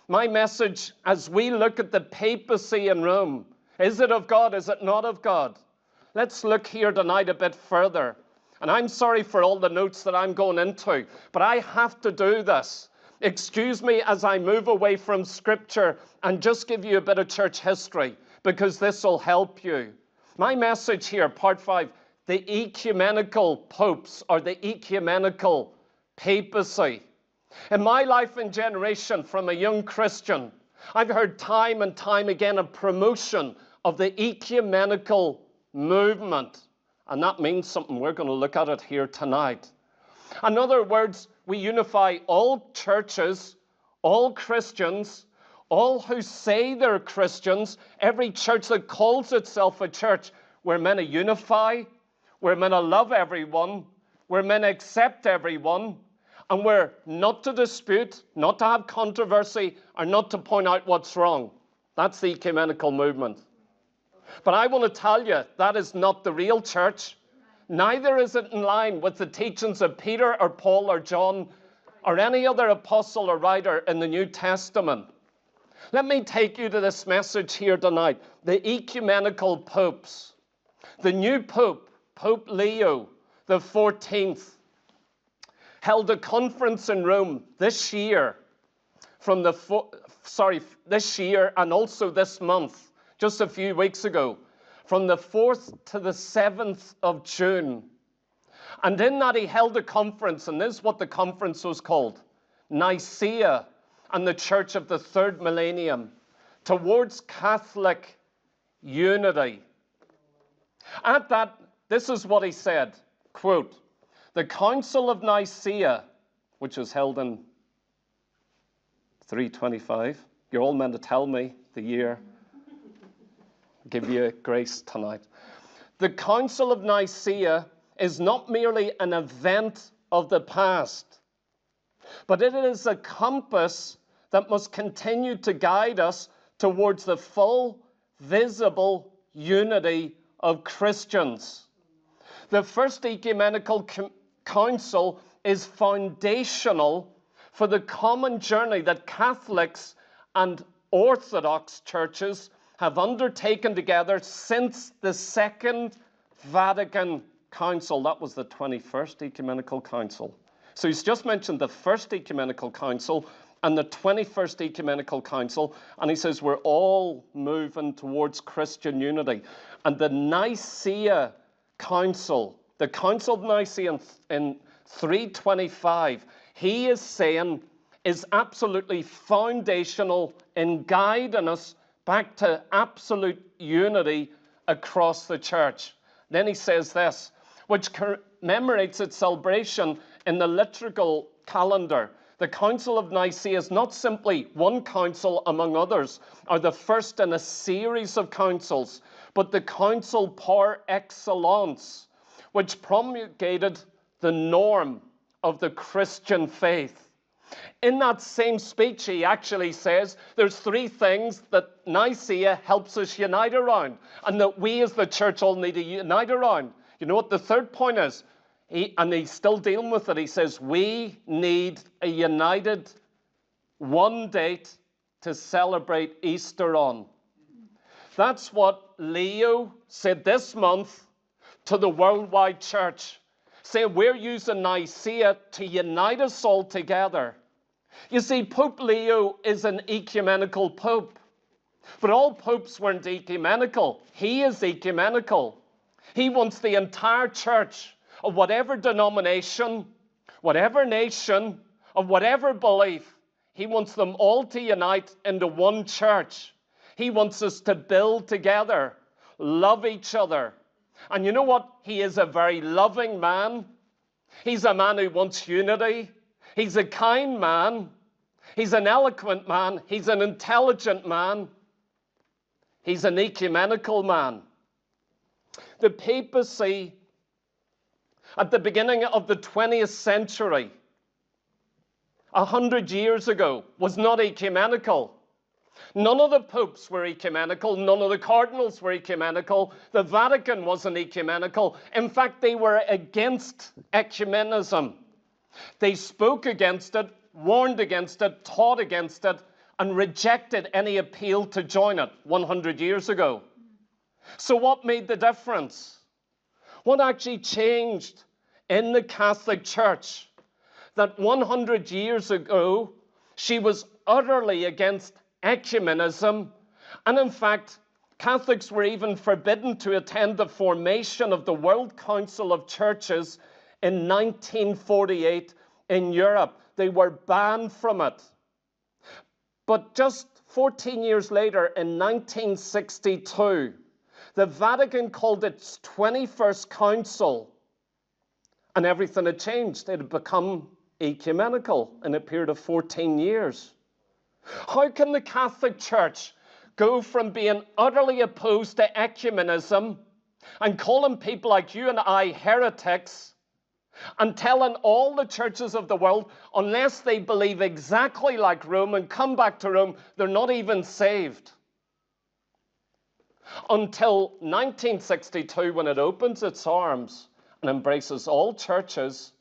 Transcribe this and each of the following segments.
My message as we look at the papacy in Rome, is it of God? Is it not of God? Let's look here tonight a bit further. And I'm sorry for all the notes that I'm going into, but I have to do this. Excuse me as I move away from Scripture and just give you a bit of church history, because this will help you. My message here, part 5, the ecumenical popes or the ecumenical papacy. In my life and generation, from a young Christian, I've heard time and time again a promotion of the ecumenical movement. And that means something. We're going to look at it here tonight. In other words, we unify all churches, all Christians, all who say they're Christians, every church that calls itself a church. We're meant to unify, we're meant to love everyone, we're meant to accept everyone, and we're not to dispute, not to have controversy, or not to point out what's wrong. That's the ecumenical movement. But I want to tell you, that is not the real church. Neither is it in line with the teachings of Peter or Paul or John or any other apostle or writer in the New Testament. Let me take you to this message here tonight. The ecumenical popes. The new pope, Pope Leo the 14th, held a conference in Rome this year, this year and also this month, just a few weeks ago, from the 4th to the 7th of June. And in that he held a conference, and this is what the conference was called, Nicaea and the Church of the Third Millennium, towards Catholic unity. At that, this is what he said, quote, the Council of Nicaea, which was held in 325, you're all meant to tell me the year, give you grace tonight. The Council of Nicaea is not merely an event of the past, but it is a compass that must continue to guide us towards the full, visible unity of Christians. The First Ecumenical Council is foundational for the common journey that Catholics and Orthodox churches have undertaken together since the Second Vatican Council. That was the 21st Ecumenical Council. So he's just mentioned the First Ecumenical Council and the 21st Ecumenical Council, and he says we're all moving towards Christian unity. And the Nicaea Council, the Council of Nicaea in 325, he is saying is absolutely foundational in guiding us back to absolute unity across the church. Then he says this, which commemorates its celebration in the liturgical calendar. The Council of Nicaea is not simply one council among others, or the first in a series of councils, but the council par excellence, which promulgated the norm of the Christian faith. In that same speech, he actually says there's 3 things that Nicaea helps us unite around, and that we as the church all need to unite around. You know what the third point is? And he's still dealing with it. He says we need a united one date to celebrate Easter on. That's what Leo said this month to the worldwide church, saying we're using Nicaea to unite us all together. You see, Pope Leo is an ecumenical pope, but all popes weren't ecumenical. He is ecumenical. He wants the entire church of whatever denomination, whatever nation, of whatever belief, he wants them all to unite into one church. He wants us to build together, love each other. And you know what? He is a very loving man. He's a man who wants unity. He's a kind man. He's an eloquent man. He's an intelligent man. He's an ecumenical man. The papacy at the beginning of the 20th century, 100 years ago, was not ecumenical. None of the popes were ecumenical. None of the cardinals were ecumenical. The Vatican wasn't ecumenical. In fact, they were against ecumenism. They spoke against it, warned against it, taught against it, and rejected any appeal to join it 100 years ago. So what made the difference? What actually changed in the Catholic Church? That 100 years ago, she was utterly against ecumenism, and in fact, Catholics were even forbidden to attend the formation of the World Council of Churches in 1948 in Europe. They were banned from it. But just 14 years later, in 1962, the Vatican called its 21st Council, and everything had changed. It had become ecumenical in a period of 14 years. How can the Catholic Church go from being utterly opposed to ecumenism and calling people like you and I heretics and telling all the churches of the world, unless they believe exactly like Rome and come back to Rome, they're not even saved? Until 1962, when it opens its arms and embraces all churches,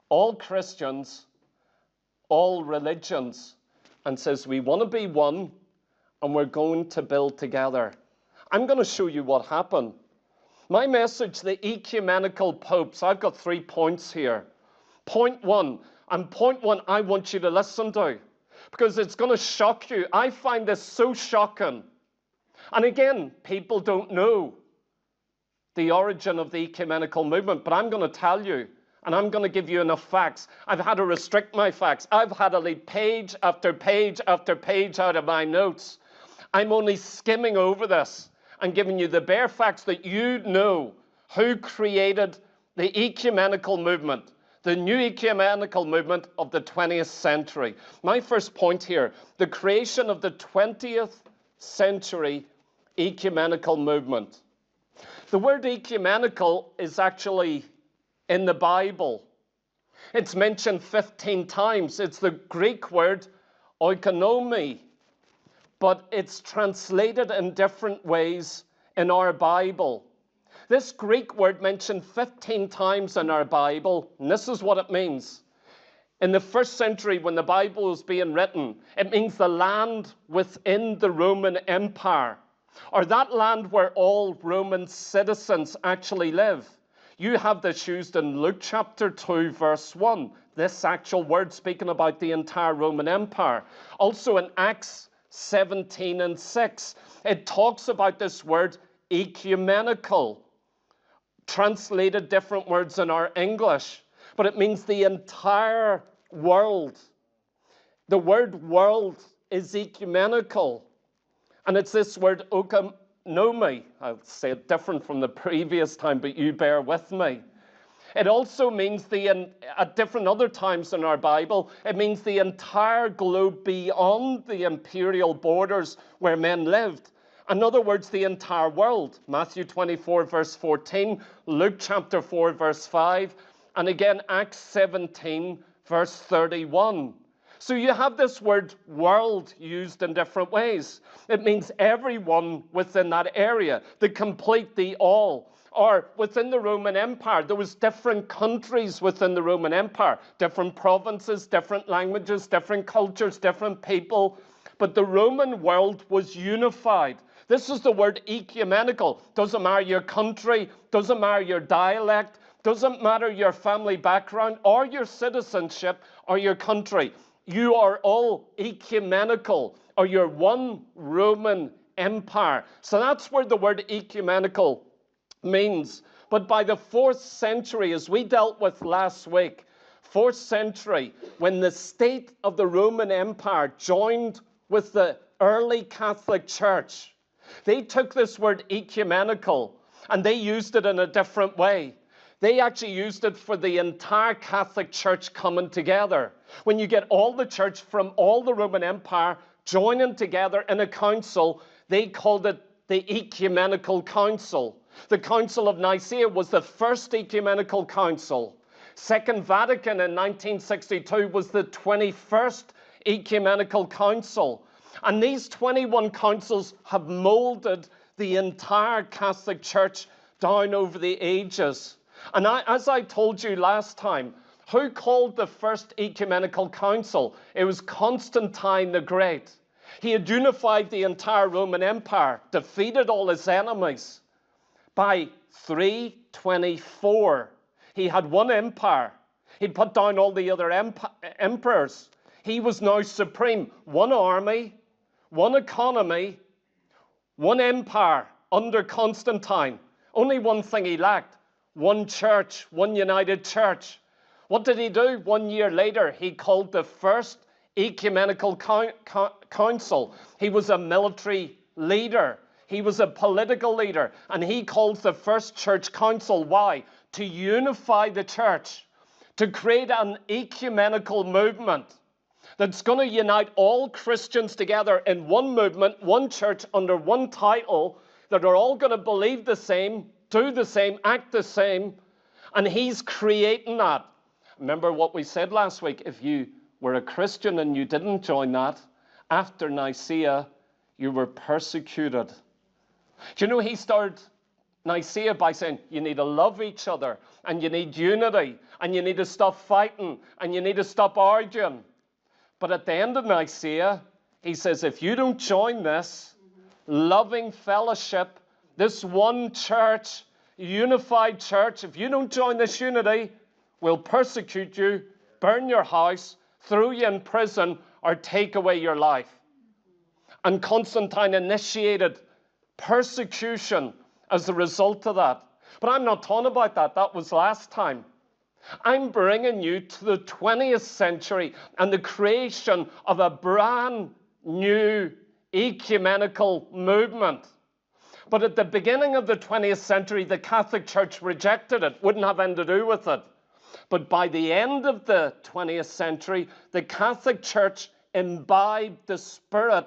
all Christians, all religions, and says, we want to be one, and we're going to build together. I'm going to show you what happened. My message, the ecumenical popes, I've got 3 points here. Point one I want you to listen to, because it's going to shock you. I find this so shocking. And again, people don't know the origin of the ecumenical movement, but I'm going to tell you, and I'm going to give you enough facts. I've had to restrict my facts. I've had to leave page after page after page out of my notes. I'm only skimming over this and giving you the bare facts that you know who created the ecumenical movement, the new ecumenical movement of the 20th century. My first point here, the creation of the 20th century ecumenical movement. The word ecumenical is actually in the Bible. It's mentioned 15 times. It's the Greek word oikonomi, but it's translated in different ways in our Bible. This Greek word mentioned 15 times in our Bible, and this is what it means. In the first century, when the Bible was being written, it means the land within the Roman Empire, or that land where all Roman citizens actually live. You have this used in Luke chapter 2, verse 1, this actual word speaking about the entire Roman Empire. Also in Acts 17 and 6, it talks about this word ecumenical, translated different words in our English, but it means the entire world. The word world is ecumenical, and it's this word oikonomi. I'll say it different from the previous time, but you bear with me. It also means at different other times in our Bible, it means the entire globe beyond the imperial borders where men lived. In other words, the entire world. Matthew 24, verse 14, Luke chapter 4, verse 5, and again Acts 17, verse 31. So you have this word world used in different ways. It means everyone within that area, the complete, the all. Or within the Roman Empire, there was different countries within the Roman Empire, different provinces, different languages, different cultures, different people. But the Roman world was unified. This is the word ecumenical. Doesn't matter your country, doesn't matter your dialect, doesn't matter your family background or your citizenship or your country. You are all ecumenical, or you're one Roman Empire. So that's where the word ecumenical means. But by the 4th century, as we dealt with last week, 4th century, when the state of the Roman Empire joined with the early Catholic Church, they took this word ecumenical and they used it in a different way. They actually used it for the entire Catholic Church coming together. When you get all the church from all the Roman Empire joining together in a council, they called it the Ecumenical Council. The Council of Nicaea was the first ecumenical council. Second Vatican in 1962 was the 21st ecumenical council. And these 21 councils have molded the entire Catholic Church down over the ages. And as I told you last time, who called the first ecumenical council? It was Constantine the Great. He had unified the entire Roman Empire, defeated all his enemies. By 324, he had one empire. He'd put down all the other emperors. He was now supreme. One army, one economy, one empire under Constantine. Only one thing he lacked: one church, one united church. What did he do? 1 year later, he called the First Ecumenical Council. He was a military leader. He was a political leader. And he called the First Church Council. Why? To unify the church, to create an ecumenical movement that's going to unite all Christians together in one movement, one church, under one title, that are all going to believe the same, do the same, act the same. And he's creating that. Remember what we said last week: if you were a Christian and you didn't join that, after Nicaea, you were persecuted. Do you know, he started Nicaea by saying you need to love each other, and you need unity, and you need to stop fighting, and you need to stop arguing. But at the end of Nicaea, he says, if you don't join this loving fellowship, this one church, unified church, if you don't join this unity, we'll persecute you, burn your house, throw you in prison, or take away your life. And Constantine initiated persecution as a result of that. But I'm not talking about that. That was last time. I'm bringing you to the 20th century and the creation of a brand new ecumenical movement. But at the beginning of the 20th century, the Catholic Church rejected it, wouldn't have anything to do with it. But by the end of the 20th century, the Catholic Church imbibed the spirit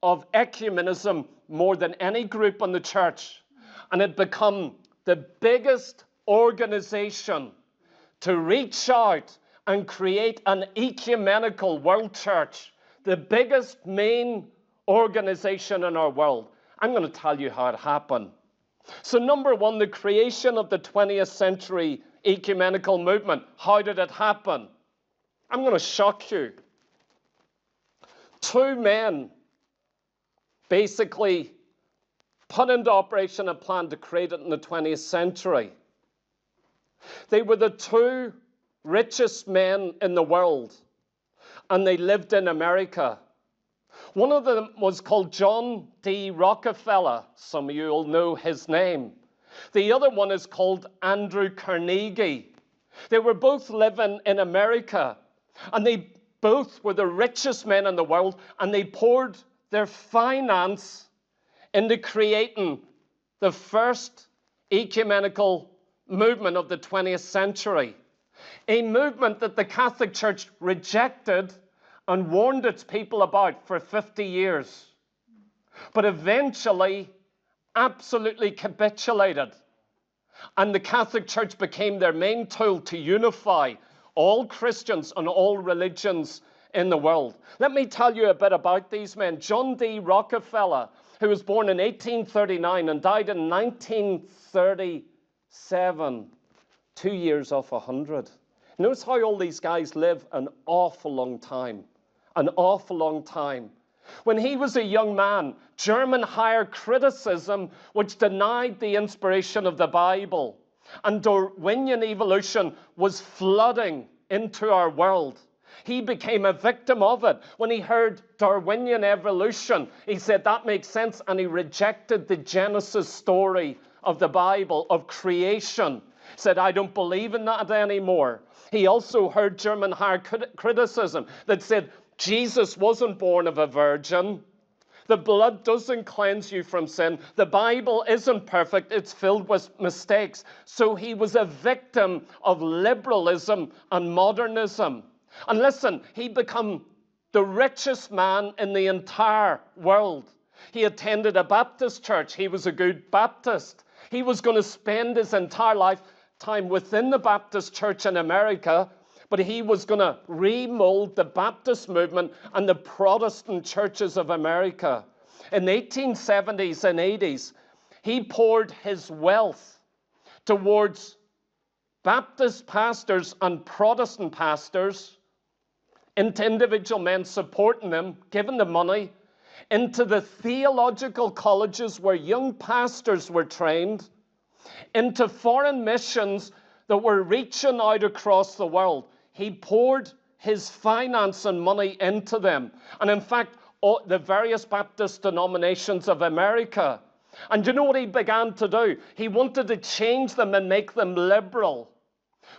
of ecumenism more than any group in the church. And it became the biggest organization to reach out and create an ecumenical world church, the biggest main organization in our world. I'm going to tell you how it happened. So number one, the creation of the 20th century ecumenical movement. How did it happen? I'm going to shock you. Two men basically put into operation a plan to create it in the 20th century. They were the two richest men in the world, and they lived in America. One of them was called John D. Rockefeller. Some of you will know his name. The other one is called Andrew Carnegie. They were both living in America, and they both were the richest men in the world, and they poured their finance into creating the first ecumenical movement of the 20th century. A movement that the Catholic Church rejected and warned its people about for 50 years. But eventually, absolutely capitulated. And the Catholic Church became their main tool to unify all Christians and all religions in the world. Let me tell you a bit about these men. John D. Rockefeller, who was born in 1839 and died in 1937, 2 years off 100. Notice how all these guys live an awful long time. An awful long time. When he was a young man, German higher criticism, which denied the inspiration of the Bible, and Darwinian evolution was flooding into our world. He became a victim of it. When he heard Darwinian evolution, he said that makes sense, and he rejected the Genesis story of the Bible, of creation. He said, I don't believe in that anymore. He also heard German higher criticism that said, Jesus wasn't born of a virgin. The blood doesn't cleanse you from sin. The Bible isn't perfect. It's filled with mistakes. So he was a victim of liberalism and modernism. And listen, he became the richest man in the entire world. He attended a Baptist church. He was a good Baptist. He was going to spend his entire lifetime within the Baptist church in America, but he was going to remold the Baptist movement and the Protestant churches of America. In the 1870s and 80s, he poured his wealth towards Baptist pastors and Protestant pastors, into individual men, supporting them, giving them money, into the theological colleges where young pastors were trained, into foreign missions that were reaching out across the world. He poured his finance and money into them. And in fact, the various Baptist denominations of America. And you know what he began to do? He wanted to change them and make them liberal.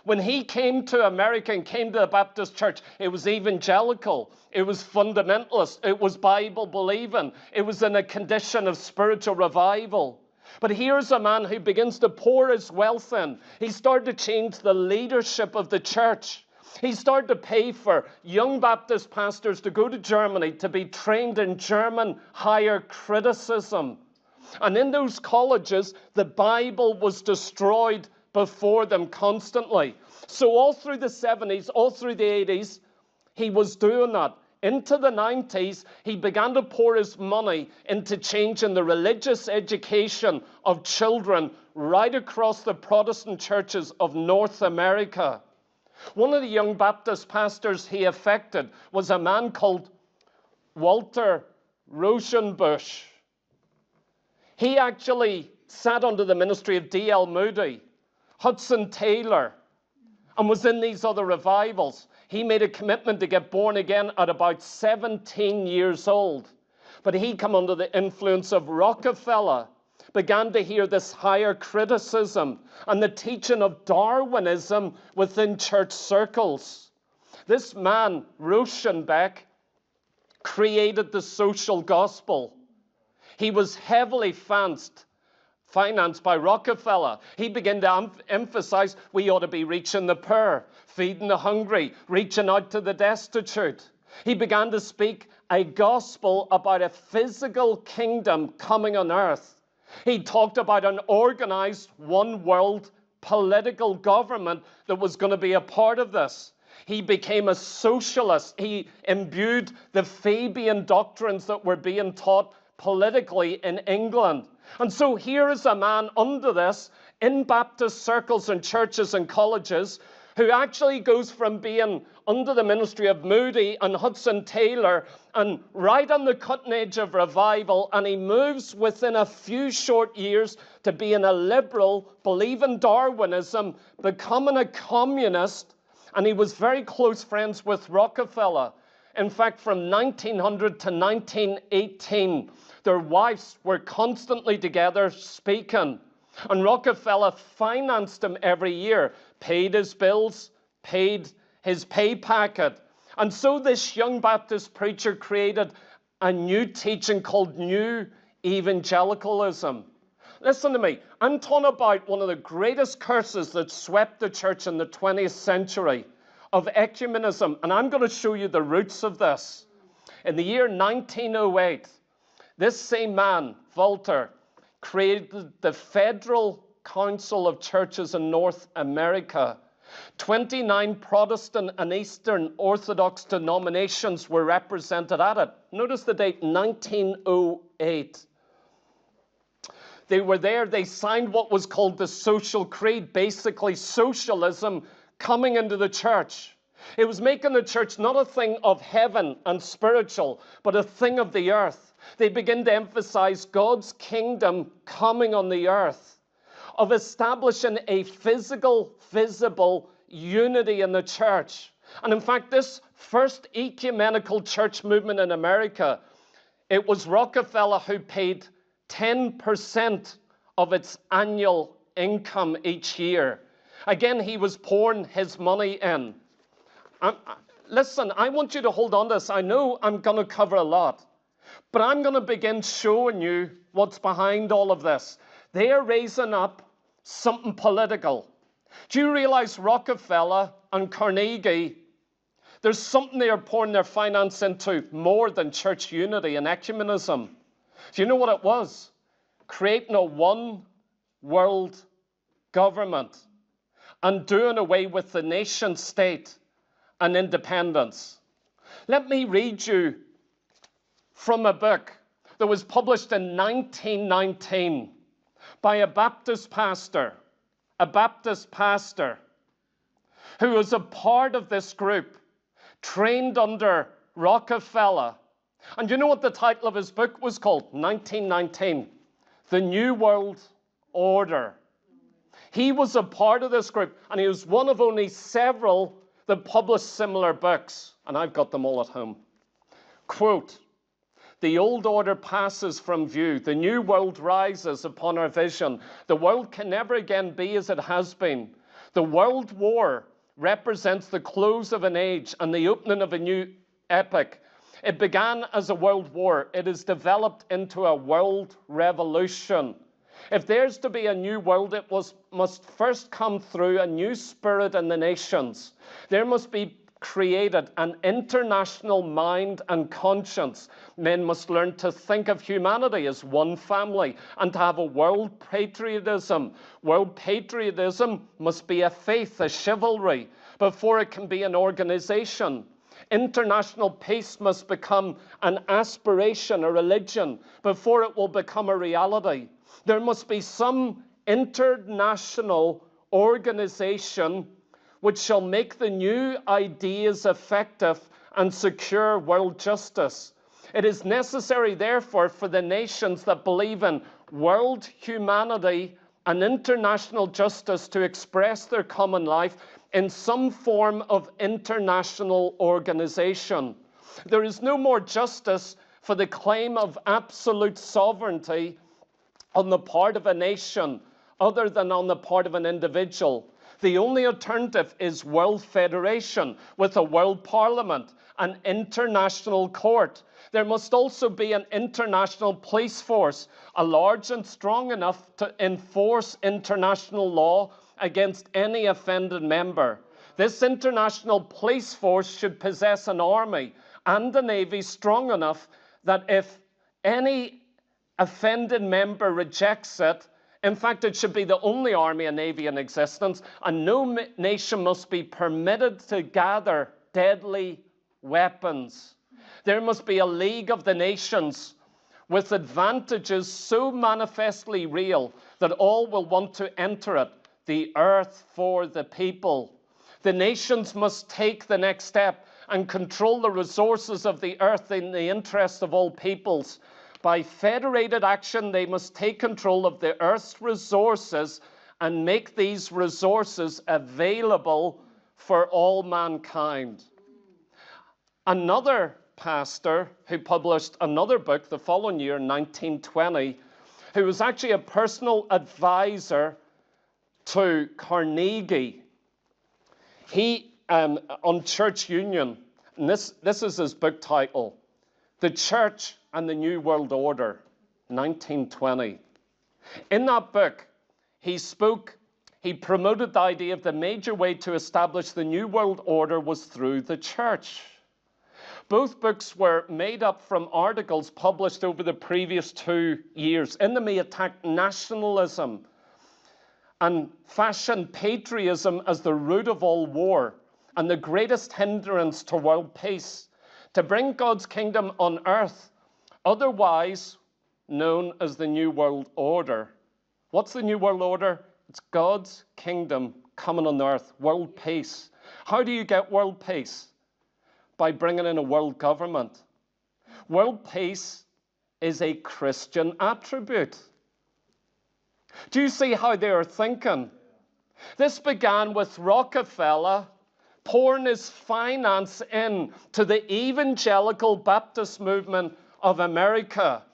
When he came to America and came to the Baptist church, it was evangelical, it was fundamentalist, it was Bible believing, it was in a condition of spiritual revival. But here's a man who begins to pour his wealth in. He started to change the leadership of the church. He started to pay for young Baptist pastors to go to Germany to be trained in German higher criticism. And in those colleges, the Bible was destroyed before them constantly. So all through the 70s, all through the 80s, he was doing that. Into the 90s, he began to pour his money into changing the religious education of children right across the Protestant churches of North America. One of the young Baptist pastors he affected was a man called Walter Rauschenbusch. He actually sat under the ministry of D.L. Moody, Hudson Taylor, and was in these other revivals. He made a commitment to get born again at about 17 years old. But he came under the influence of Rockefeller, began to hear this higher criticism and the teaching of Darwinism within church circles. This man, Rauschenbusch, created the social gospel. He was heavily financed by Rockefeller. He began to emphasize we ought to be reaching the poor, feeding the hungry, reaching out to the destitute. He began to speak a gospel about a physical kingdom coming on earth. He talked about an organized one world political government that was going to be a part of this. He became a socialist. He imbued the Fabian doctrines that were being taught politically in England. And so here is a man under this in Baptist circles and churches and colleges who actually goes from being under the ministry of Moody and Hudson Taylor and right on the cutting edge of revival, and he moves within a few short years to being a liberal, believing Darwinism, becoming a communist, and he was very close friends with Rockefeller. In fact, from 1900 to 1918, their wives were constantly together speaking. And Rockefeller financed him every year, paid his bills, paid his pay packet. And so this young Baptist preacher created a new teaching called New Evangelicalism. Listen to me. I'm talking about one of the greatest curses that swept the church in the 20th century of ecumenism. And I'm going to show you the roots of this. In the year 1908, this same man, Voltaire, created the Federal Council of Churches in North America. 29 Protestant and Eastern Orthodox denominations were represented at it. Notice the date, 1908. They were there, they signed what was called the Social Creed, basically socialism coming into the church. It was making the church not a thing of heaven and spiritual, but a thing of the earth. They begin to emphasize God's kingdom coming on the earth, of establishing a physical, visible unity in the church. And in fact, this first ecumenical church movement in America, it was Rockefeller who paid 10% of its annual income each year. Again, he was pouring his money in. Listen, I want you to hold on to this. I know I'm going to cover a lot, but I'm going to begin showing you what's behind all of this. They are raising up something political. Do you realize Rockefeller and Carnegie, there's something they are pouring their finance into more than church unity and ecumenism? Do you know what it was? Creating a one world government and doing away with the nation state and independence. Let me read you from a book that was published in 1919 by a Baptist pastor who was a part of this group, trained under Rockefeller, And you know what the title of his book was called? 1919, The New World Order. He was a part of this group, and he was one of only several that published similar books, and I've got them all at home. Quote, "The old order passes from view. The new world rises upon our vision. The world can never again be as it has been. The world war represents the close of an age and the opening of a new epoch. It began as a world war. It has developed into a world revolution. If there's to be a new world, it must first come through a new spirit in the nations. There must be created an international mind and conscience. Men must learn to think of humanity as one family and to have a world patriotism. World patriotism must be a faith, a chivalry, before it can be an organization. International peace must become an aspiration, a religion, before it will become a reality. There must be some international organization which shall make the new ideas effective and secure world justice. It is necessary, therefore, for the nations that believe in world humanity and international justice to express their common life in some form of international organization. There is no more justice for the claim of absolute sovereignty on the part of a nation other than on the part of an individual. The only alternative is world federation with a world parliament, an international court. There must also be an international police force, a large and strong enough to enforce international law against any offended member. This international police force should possess an army and a navy strong enough that if any offended member rejects it, in fact, it should be the only army and navy in existence, and no nation must be permitted to gather deadly weapons. There must be a League of the Nations with advantages so manifestly real that all will want to enter it. The earth for the people. The nations must take the next step and control the resources of the earth in the interest of all peoples. By federated action, they must take control of the earth's resources and make these resources available for all mankind." Another pastor who published another book the following year, 1920, who was actually a personal advisor to Carnegie. He, on church union, and this is his book title, The Church and the New World Order, 1920. In that book, he promoted the idea of the major way to establish the New World Order was through the church. Both books were made up from articles published over the previous 2 years. In them, he attacked nationalism and fashioned patriotism as the root of all war and the greatest hindrance to world peace, to bring God's kingdom on earth, otherwise known as the New World Order. What's the New World Order? It's God's kingdom coming on earth, world peace. How do you get world peace? By bringing in a world government. World peace is a Christian attribute. Do you see how they are thinking? This began with Rockefeller pouring his finance into the evangelical Baptist movement of America.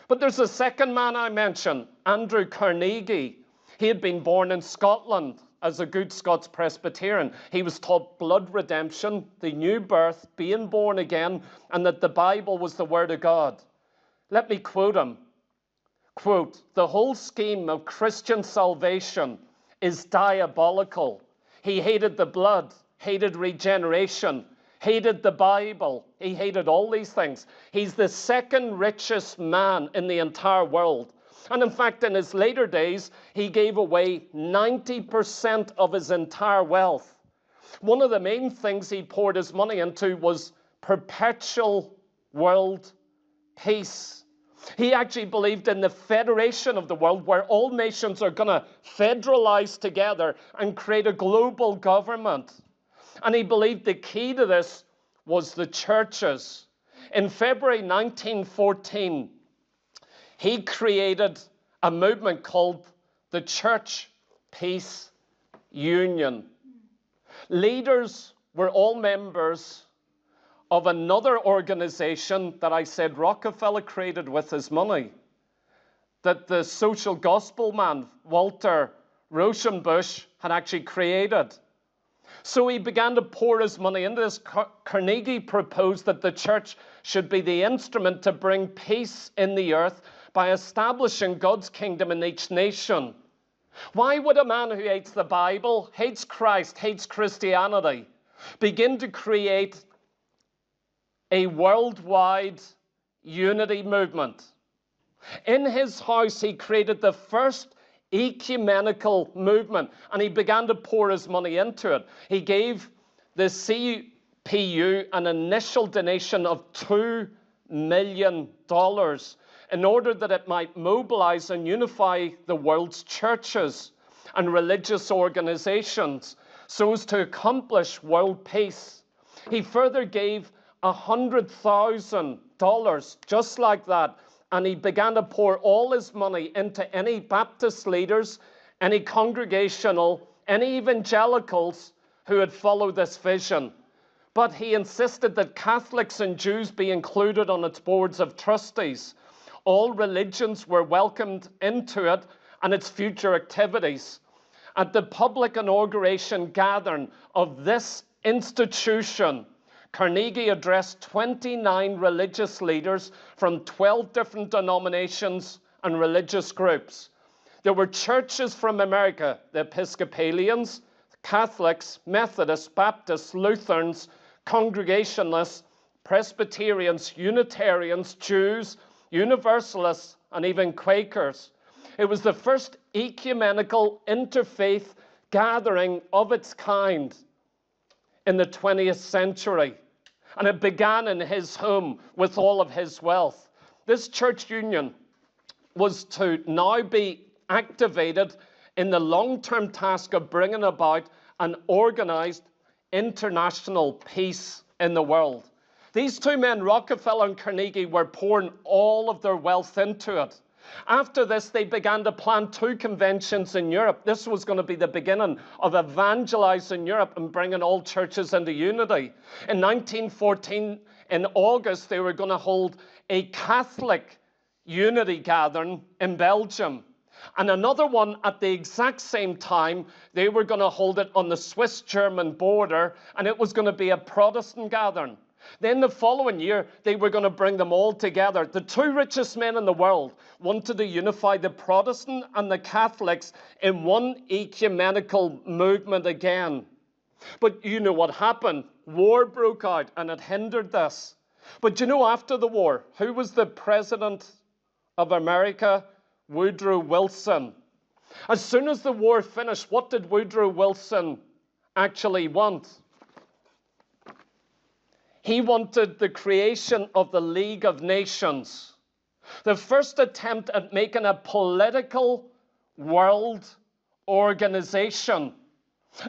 But there's a second man I mentioned, Andrew Carnegie. He had been born in Scotland as a good Scots Presbyterian. He was taught blood redemption, the new birth, being born again, and that the Bible was the Word of God. Let me quote him. Quote, "The whole scheme of Christian salvation is diabolical. He hated the blood, hated regeneration, hated the Bible. He hated all these things. He's the second richest man in the entire world. And in fact, in his later days, he gave away 90% of his entire wealth. One of the main things he poured his money into was perpetual world peace. He actually believed in the federation of the world where all nations are going to federalize together and create a global government. And he believed the key to this was the churches. In February 1914, he created a movement called the Church Peace Union. Leaders were all members of another organization that I said Rockefeller created with his money, that the social gospel man, Walter Rauschenbusch, had actually created. So he began to pour his money into this. Carnegie proposed that the church should be the instrument to bring peace in the earth by establishing God's kingdom in each nation. Why would a man who hates the Bible, hates Christ, hates Christianity, begin to create a worldwide unity movement? In his house, he created the first ecumenical movement, and he began to pour his money into it. He gave the CPU an initial donation of $2 million in order that it might mobilize and unify the world's churches and religious organizations so as to accomplish world peace. He further gave $100,000 just like that, and he began to pour all his money into any Baptist leaders, any congregational, any evangelicals who had followed this vision. But he insisted that Catholics and Jews be included on its boards of trustees. All religions were welcomed into it and its future activities. At the public inauguration gathering of this institution, Carnegie addressed 29 religious leaders from 12 different denominations and religious groups. There were churches from America, the Episcopalians, Catholics, Methodists, Baptists, Lutherans, Congregationalists, Presbyterians, Unitarians, Jews, Universalists, and even Quakers. It was the first ecumenical interfaith gathering of its kind in the 20th century. And it began in his home with all of his wealth. This church union was to now be activated in the long-term task of bringing about an organized international peace in the world. These two men, Rockefeller and Carnegie, were pouring all of their wealth into it. After this, they began to plan 2 conventions in Europe. This was going to be the beginning of evangelizing Europe and bringing all churches into unity. In 1914, in August, they were going to hold a Catholic unity gathering in Belgium. And another one at the exact same time, they were going to hold it on the Swiss-German border, and it was going to be a Protestant gathering. Then the following year, they were going to bring them all together. The 2 richest men in the world wanted to unify the Protestant and the Catholics in one ecumenical movement again. But you know what happened? War broke out and it hindered this. But you know, after the war, who was the president of America? Woodrow Wilson. As soon as the war finished, what did Woodrow Wilson actually want? He wanted the creation of the League of Nations, the first attempt at making a political world organization.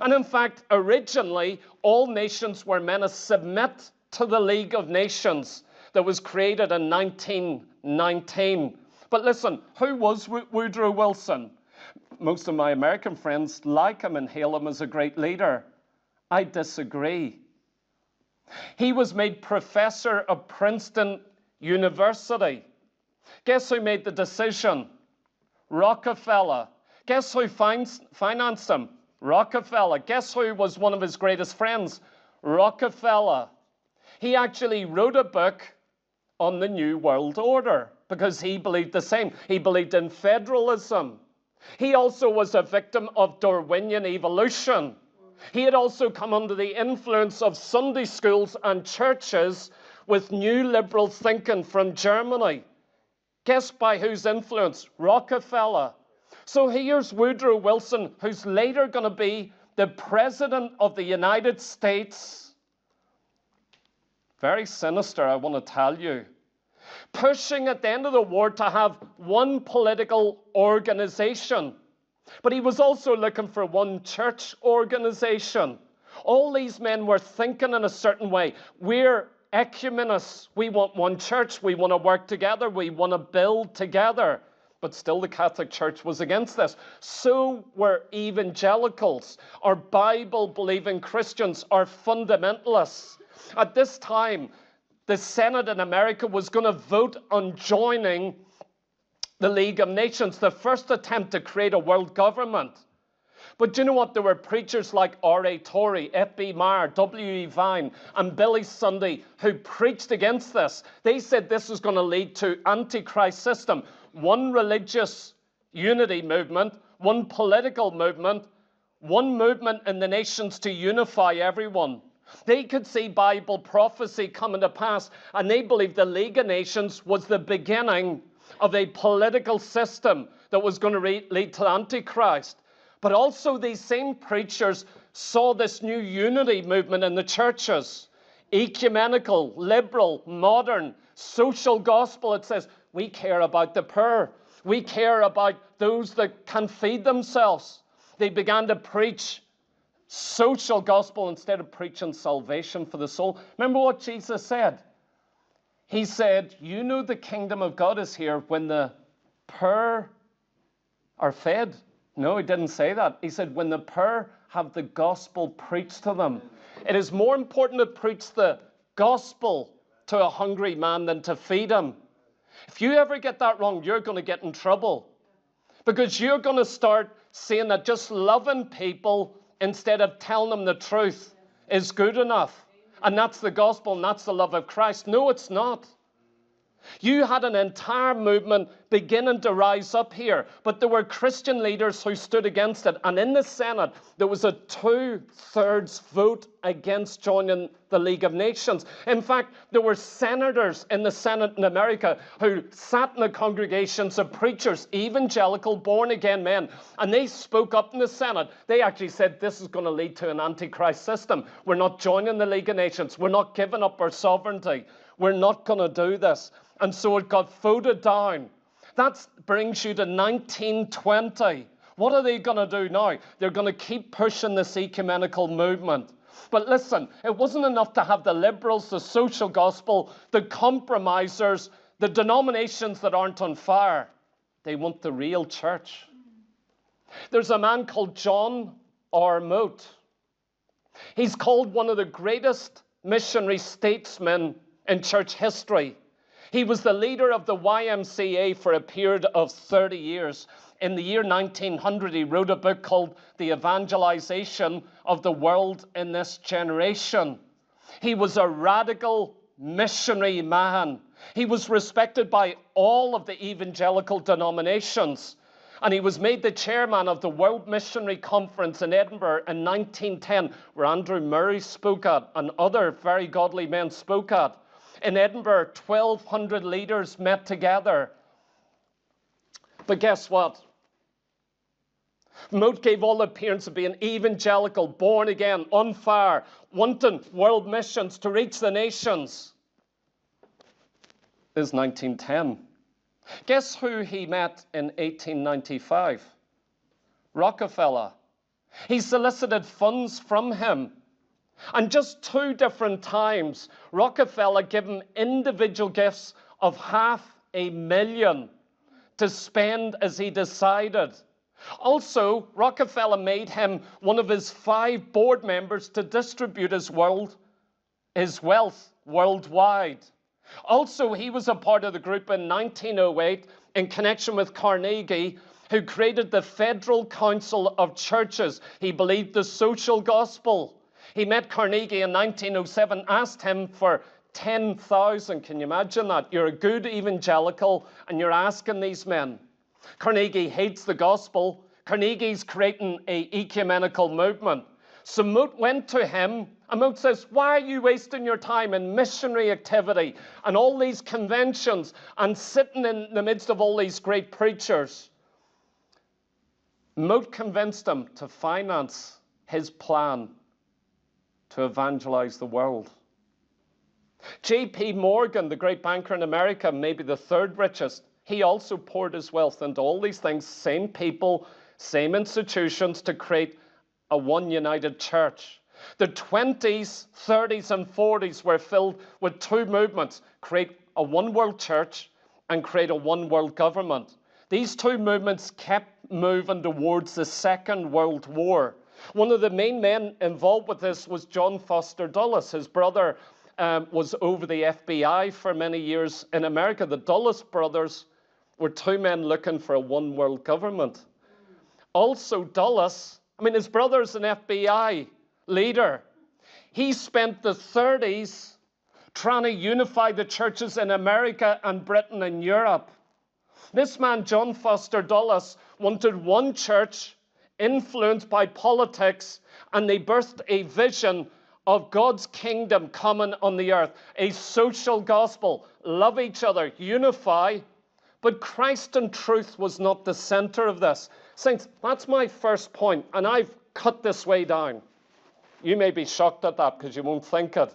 And in fact, originally, all nations were meant to submit to the League of Nations that was created in 1919. But listen, who was Woodrow Wilson? Most of my American friends like him and hail him as a great leader. I disagree. He was made professor of Princeton University. Guess who made the decision? Rockefeller. Guess who financed him? Rockefeller. Guess who was one of his greatest friends? Rockefeller. He actually wrote a book on the New World Order because he believed the same. He believed in federalism. He also was a victim of Darwinian evolution. He had also come under the influence of Sunday schools and churches with new liberal thinking from Germany. Guess by whose influence? Rockefeller. So here's Woodrow Wilson, who's later going to be the President of the United States. Very sinister, I want to tell you. Pushing at the end of the war to have one political organization. But he was also looking for one church organization. All these men were thinking in a certain way. We're ecumenists. We want one church. We want to work together. We want to build together. But still the Catholic Church was against this. So were evangelicals, or Bible-believing Christians, or fundamentalists. At this time, the Senate in America was going to vote on joining the League of Nations, the first attempt to create a world government. But do you know what? There were preachers like R.A. Torrey, F.B. Meyer, W.E. Vine, and Billy Sunday who preached against this. They said this was going to lead to Antichrist system. One religious unity movement, one political movement, one movement in the nations to unify everyone. They could see Bible prophecy coming to pass, and they believed the League of Nations was the beginning of a political system that was going to lead to Antichrist. But also these same preachers saw this new unity movement in the churches. Ecumenical, liberal, modern, social gospel. It says, we care about the poor. We care about those that can feed themselves. They began to preach social gospel instead of preaching salvation for the soul. Remember what Jesus said? He said, you know the kingdom of God is here when the poor are fed. No, he didn't say that. He said, when the poor have the gospel preached to them. It is more important to preach the gospel to a hungry man than to feed him. If you ever get that wrong, you're going to get in trouble. Because you're going to start saying that just loving people instead of telling them the truth is good enough. And that's the gospel and that's the love of Christ. No, it's not. You had an entire movement beginning to rise up here, but there were Christian leaders who stood against it. And in the Senate, there was a 2/3 vote against joining the League of Nations. In fact, there were senators in the Senate in America who sat in the congregations of preachers, evangelical, born-again men, and they spoke up in the Senate. They actually said, this is going to lead to an Antichrist system. We're not joining the League of Nations. We're not giving up our sovereignty. We're not going to do this. And so it got voted down. That brings you to 1920. What are they going to do now? They're going to keep pushing this ecumenical movement. But listen, it wasn't enough to have the liberals, the social gospel, the compromisers, the denominations that aren't on fire. They want the real church. There's a man called John R. Mote. He's called one of the greatest missionary statesmen in church history. He was the leader of the YMCA for a period of 30 years. In the year 1900, he wrote a book called The Evangelization of the World in This Generation. He was a radical missionary man. He was respected by all of the evangelical denominations. And he was made the chairman of the World Missionary Conference in Edinburgh in 1910, where Andrew Murray spoke at and other very godly men spoke at. In Edinburgh, 1,200 leaders met together. But guess what? Mote gave all the appearance of being evangelical, born again, on fire, wanting world missions to reach the nations. This is 1910. Guess who he met in 1895? Rockefeller. He solicited funds from him. And just 2 different times, Rockefeller gave him individual gifts of $500,000 to spend as he decided. Also, Rockefeller made him one of his 5 board members to distribute his wealth worldwide. Also, he was a part of the group in 1908 in connection with Carnegie, who created the Federal Council of Churches. He believed the social gospel. He met Carnegie in 1907, asked him for 10,000. Can you imagine that? You're a good evangelical and you're asking these men. Carnegie hates the gospel. Carnegie's creating an ecumenical movement. So Mote went to him, and Mote says, why are you wasting your time in missionary activity and all these conventions and sitting in the midst of all these great preachers? Mote convinced him to finance his plan to evangelize the world. J.P. Morgan, the great banker in America, maybe the 3rd richest, he also poured his wealth into all these things, same people, same institutions, to create a one united church. The 20s, 30s, and 40s were filled with two movements: create a one world church and create a one world government. These two movements kept moving towards the Second World War. One of the main men involved with this was John Foster Dulles. His brother was over the FBI for many years in America. The Dulles brothers were two men looking for a one world government. Also, Dulles, his brother's an FBI leader. He spent the 30s trying to unify the churches in America and Britain and Europe. This man, John Foster Dulles, wanted one church influenced by politics, and they birthed a vision of God's kingdom coming on the earth, a social gospel, love each other, unify. But Christ and truth was not the center of this. Saints, that's my first point, and I've cut this way down. You may be shocked at that because you won't think it.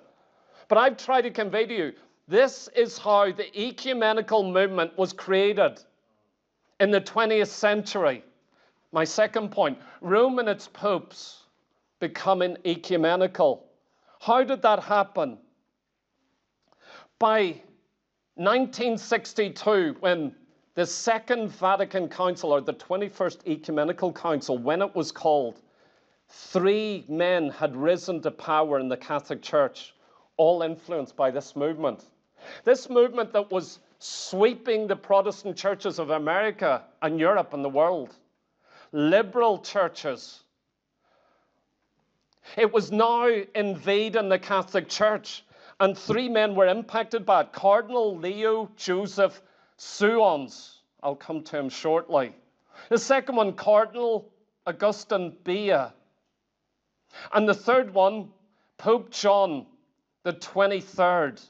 But I've tried to convey to you, this is how the ecumenical movement was created in the 20th century. My second point, Rome and its popes becoming ecumenical. How did that happen? By 1962, when the Second Vatican Council, or the 21st Ecumenical Council, when it was called, 3 men had risen to power in the Catholic Church, all influenced by this movement. This movement that was sweeping the Protestant churches of America and Europe and the world. Liberal churches. It was now invading the Catholic Church, and 3 men were impacted by it. Cardinal Leo Joseph Suons. I'll come to him shortly. The second one, Cardinal Augustine Bea. And the third one, Pope John the 23rd.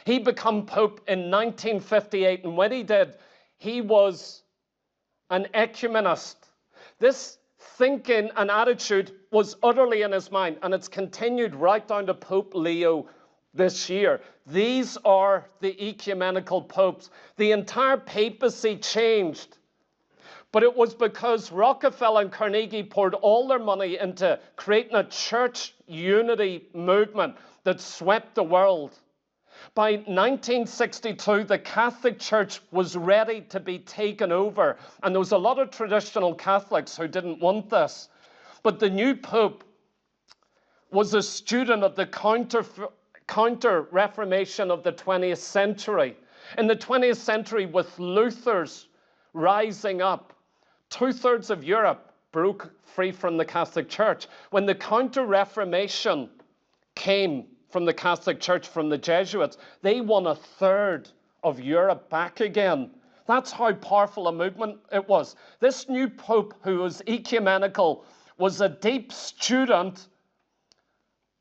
He became Pope in 1958, and when he did, he was an ecumenist. This thinking and attitude was utterly in his mind, and it's continued right down to Pope Leo this year. These are the ecumenical popes. The entire papacy changed. But it was because Rockefeller and Carnegie poured all their money into creating a church unity movement that swept the world. By 1962, the Catholic Church was ready to be taken over, and there was a lot of traditional Catholics who didn't want this. But the new Pope was a student of the counter-Reformation of the 20th century. In the 20th century, with Luther's rising up, 2/3 of Europe broke free from the Catholic Church. When the Counter-Reformation came from the Catholic Church, from the Jesuits, they won 1/3 of Europe back again. That's how powerful a movement it was. This new Pope, who was ecumenical, was a deep student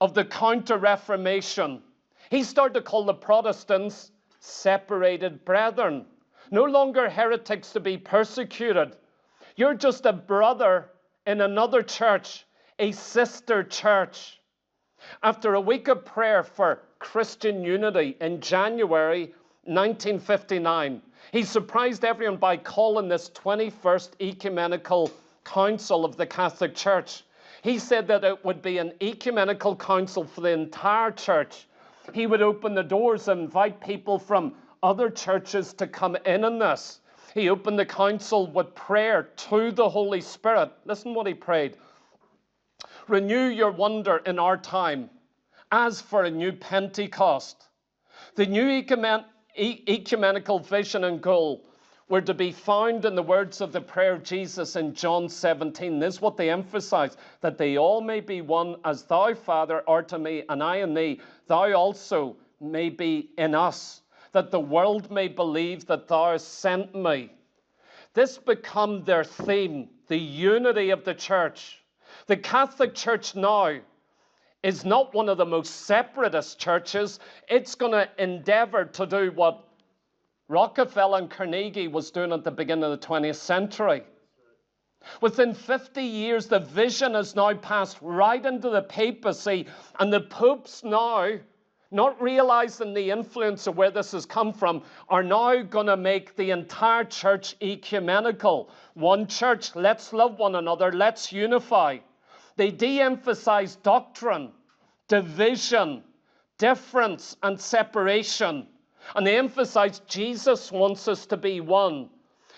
of the Counter-Reformation. He started to call the Protestants separated brethren. No longer heretics to be persecuted. You're just a brother in another church, a sister church. After a week of prayer for Christian unity in January 1959, he surprised everyone by calling this 21st Ecumenical Council of the Catholic Church. He said that it would be an ecumenical council for the entire church. He would open the doors and invite people from other churches to come in on this. He opened the council with prayer to the Holy Spirit. Listen what he prayed. Renew your wonder in our time, as for a new Pentecost. The new ecumenical vision and goal were to be found in the words of the prayer of Jesus in John 17. This is what they emphasize, that they all may be one, as thou, Father, art in me, and I in thee, thou also may be in us, that the world may believe that thou hast sent me. This become their theme, the unity of the church. The Catholic Church now is not one of the most separatist churches. It's going to endeavor to do what Rockefeller and Carnegie was doing at the beginning of the 20th century. Within 50 years, the vision has now passed right into the papacy, and the popes now, not realizing the influence of where this has come from, are now going to make the entire church ecumenical. One church, let's love one another, let's unify. They de-emphasized doctrine, division, difference, and separation. And they emphasized Jesus wants us to be one.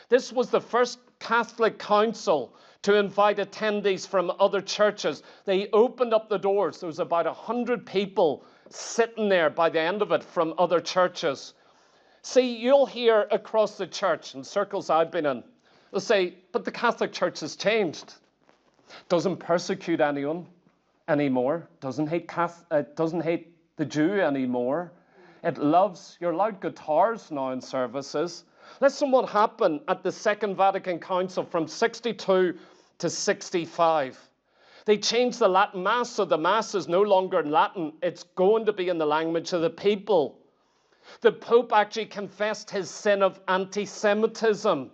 This was the first Catholic council to invite attendees from other churches. They opened up the doors. There was about 100 people sitting there by the end of it from other churches. See, you'll hear across the church, in circles I've been in, they'll say, but the Catholic Church has changed. Doesn't persecute anyone anymore. Doesn't hate the Jew anymore. It loves, you're allowed guitars now in services. Listen what happened at the Second Vatican Council from 62 to 65. They changed the Latin Mass, so the Mass is no longer in Latin. It's going to be in the language of the people. The Pope actually confessed his sin of anti-Semitism.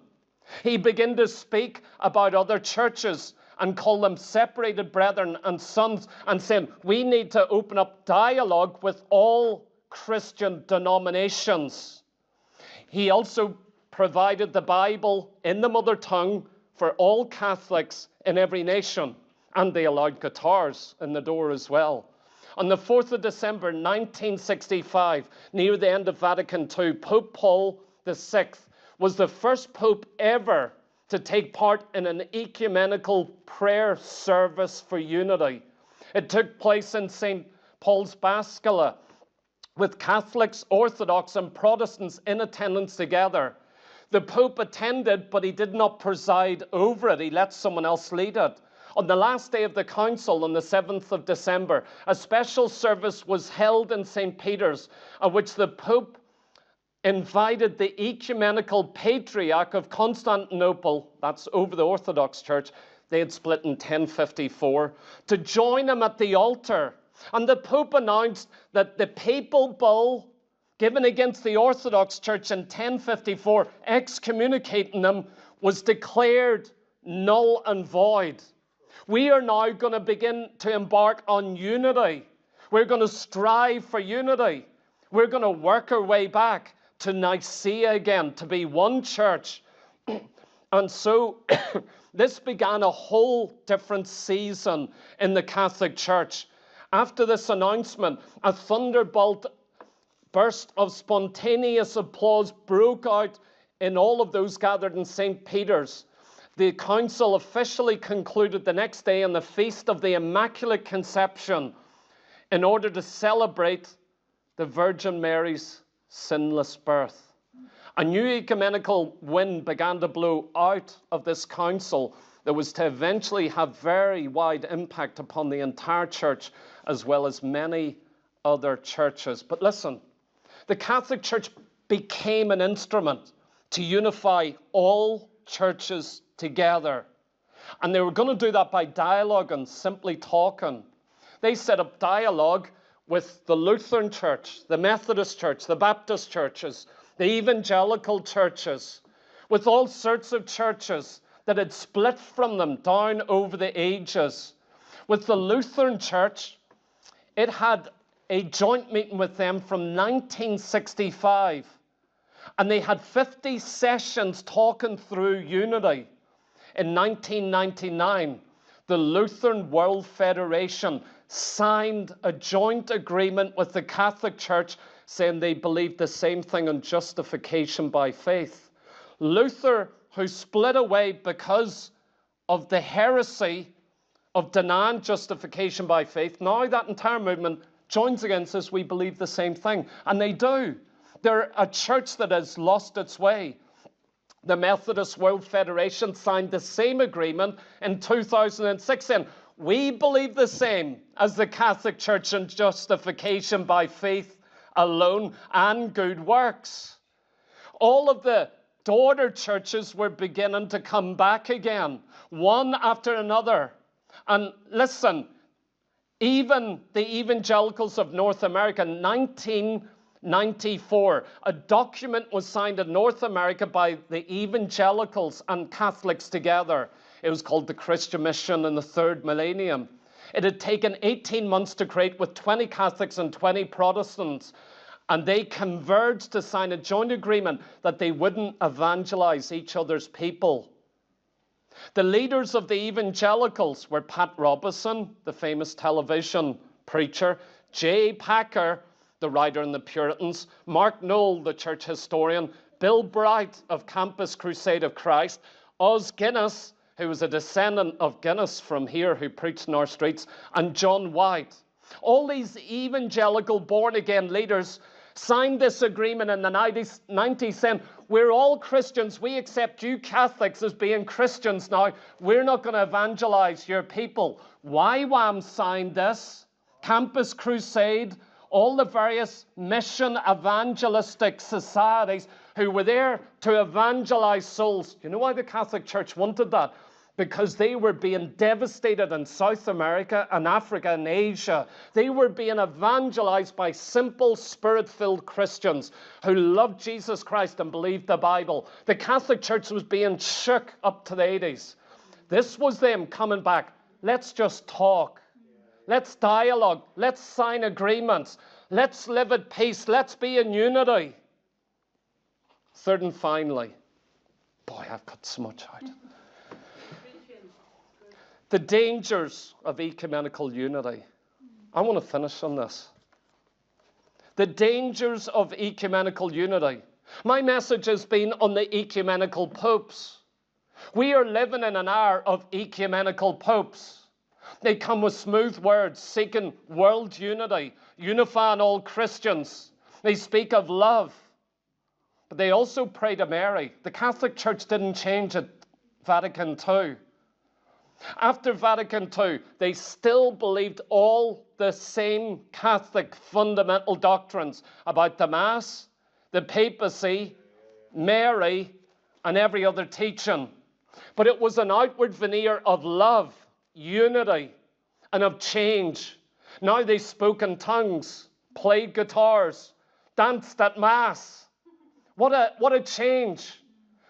He began to speak about other churches and call them separated brethren and sons, and saying we need to open up dialogue with all Christian denominations. He also provided the Bible in the mother tongue for all Catholics in every nation, and they allowed guitars in the door as well. On the 4th of December 1965, near the end of Vatican II, Pope Paul VI was the first pope ever to take part in an ecumenical prayer service for unity. It took place in St. Paul's Basilica, with Catholics, Orthodox, and Protestants in attendance together. The Pope attended, but he did not preside over it. He let someone else lead it. On the last day of the council, on the 7th of December, a special service was held in St. Peter's, at which the Pope invited the ecumenical patriarch of Constantinople, that's over the Orthodox Church, they had split in 1054, to join him at the altar. And the Pope announced that the papal bull given against the Orthodox Church in 1054, excommunicating them, was declared null and void. We are now going to begin to embark on unity. We're going to strive for unity. We're going to work our way back to Nicaea again, to be one church. And so this began a whole different season in the Catholic Church. After this announcement, a thunderbolt burst of spontaneous applause broke out in all of those gathered in St. Peter's. The council officially concluded the next day on the Feast of the Immaculate Conception in order to celebrate the Virgin Mary's sinless birth. A new ecumenical wind began to blow out of this council that was to eventually have very wide impact upon the entire church as well as many other churches. But listen, the Catholic Church became an instrument to unify all churches together. And they were going to do that by dialogue and simply talking. They set up dialogue with the Lutheran Church, the Methodist Church, the Baptist churches, the evangelical churches, with all sorts of churches that had split from them down over the ages. With the Lutheran Church, it had a joint meeting with them from 1965. And they had 50 sessions talking through unity. In 1999, the Lutheran World Federation signed a joint agreement with the Catholic Church saying they believed the same thing on justification by faith. Luther, who split away because of the heresy of denying justification by faith, now that entire movement joins against us. We believe the same thing. And they do. They're a church that has lost its way. The Methodist World Federation signed the same agreement in 2006 saying, we believe the same as the Catholic Church in justification by faith alone and good works. All of the daughter churches were beginning to come back again, one after another. And listen, even the evangelicals of North America, 1994, a document was signed in North America by the evangelicals and Catholics together. It was called the Christian Mission in the Third Millennium. It had taken 18 months to create with 20 Catholics and 20 Protestants. And they converged to sign a joint agreement that they wouldn't evangelize each other's people. The leaders of the evangelicals were Pat Robertson, the famous television preacher, J. Packer, the writer in the Puritans, Mark Noll, the church historian, Bill Bright of Campus Crusade of Christ, Os Guinness, who was a descendant of Guinness from here, who preached in our streets, and John White. All these evangelical born-again leaders signed this agreement in the 90s saying, we're all Christians. We accept you Catholics as being Christians now. We're not going to evangelize your people. YWAM signed this. Campus Crusade, all the various mission evangelistic societies who were there to evangelize souls. You know why the Catholic Church wanted that? Because they were being devastated in South America and Africa and Asia. They were being evangelized by simple, spirit-filled Christians who loved Jesus Christ and believed the Bible. The Catholic Church was being shook up to the 80s. This was them coming back. Let's just talk. Let's dialogue. Let's sign agreements. Let's live at peace. Let's be in unity. Third and finally, boy, I've cut so much out. The dangers of ecumenical unity. I want to finish on this. The dangers of ecumenical unity. My message has been on the ecumenical popes. We are living in an hour of ecumenical popes. They come with smooth words, seeking world unity, unifying all Christians. They speak of love, but they also pray to Mary. The Catholic Church didn't change at Vatican II. After Vatican II, they still believed all the same Catholic fundamental doctrines about the Mass, the papacy, Mary, and every other teaching. But it was an outward veneer of love, unity, and of change. Now they spoke in tongues, played guitars, danced at Mass. What a change.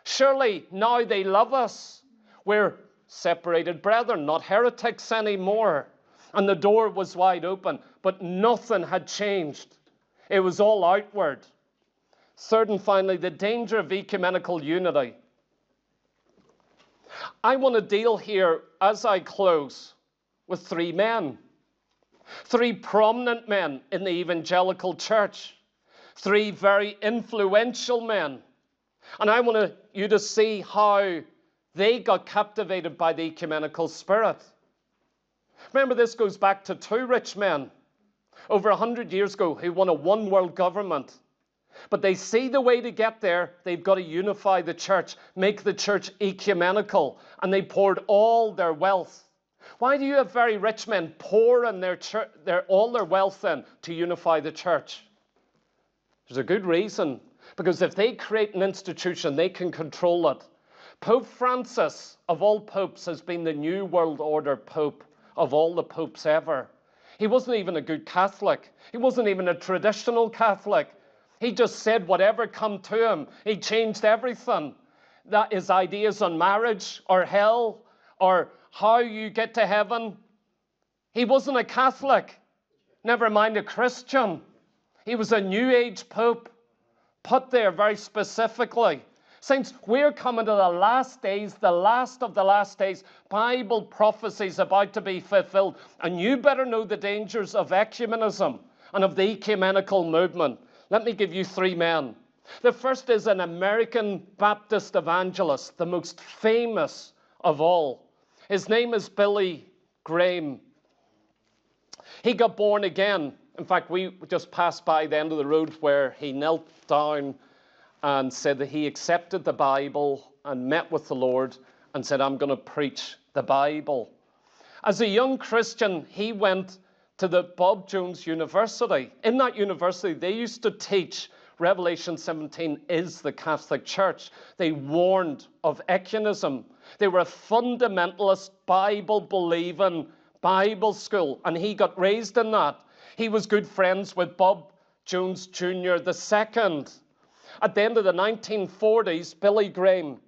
Surely now they love us. We're separated brethren, not heretics anymore. And the door was wide open, but nothing had changed. It was all outward. Third and finally, the danger of ecumenical unity. I want to deal here, as I close, with three men. Three prominent men in the evangelical church. Three very influential men. And I want you to see how they got captivated by the ecumenical spirit. Remember, this goes back to two rich men over 100 years ago who won a one-world government. But they see the way to get there. They've got to unify the church, make the church ecumenical, and they poured all their wealth. Why do you have very rich men pour in all their wealth in to unify the church? There's a good reason. Because if they create an institution, they can control it. Pope Francis, of all popes, has been the New World Order Pope of all the popes ever. He wasn't even a good Catholic. He wasn't even a traditional Catholic. He just said whatever come to him. He changed everything. That his ideas on marriage or hell or how you get to heaven. He wasn't a Catholic, never mind a Christian. He was a New Age Pope, put there very specifically. Saints, we're coming to the last days, the last of the last days. Bible prophecies about to be fulfilled. And you better know the dangers of ecumenism and of the ecumenical movement. Let me give you three men. The first is an American Baptist evangelist, the most famous of all. His name is Billy Graham. He got born again. In fact, we just passed by the end of the road where he knelt down and said that he accepted the Bible and met with the Lord and said, I'm going to preach the Bible. As a young Christian, he went to the Bob Jones University. In that university, they used to teach Revelation 17 is the Catholic Church. They warned of ecumenism. They were a fundamentalist, Bible-believing Bible school, and he got raised in that. He was good friends with Bob Jones Jr. II. At the end of the 1940s, Billy Graham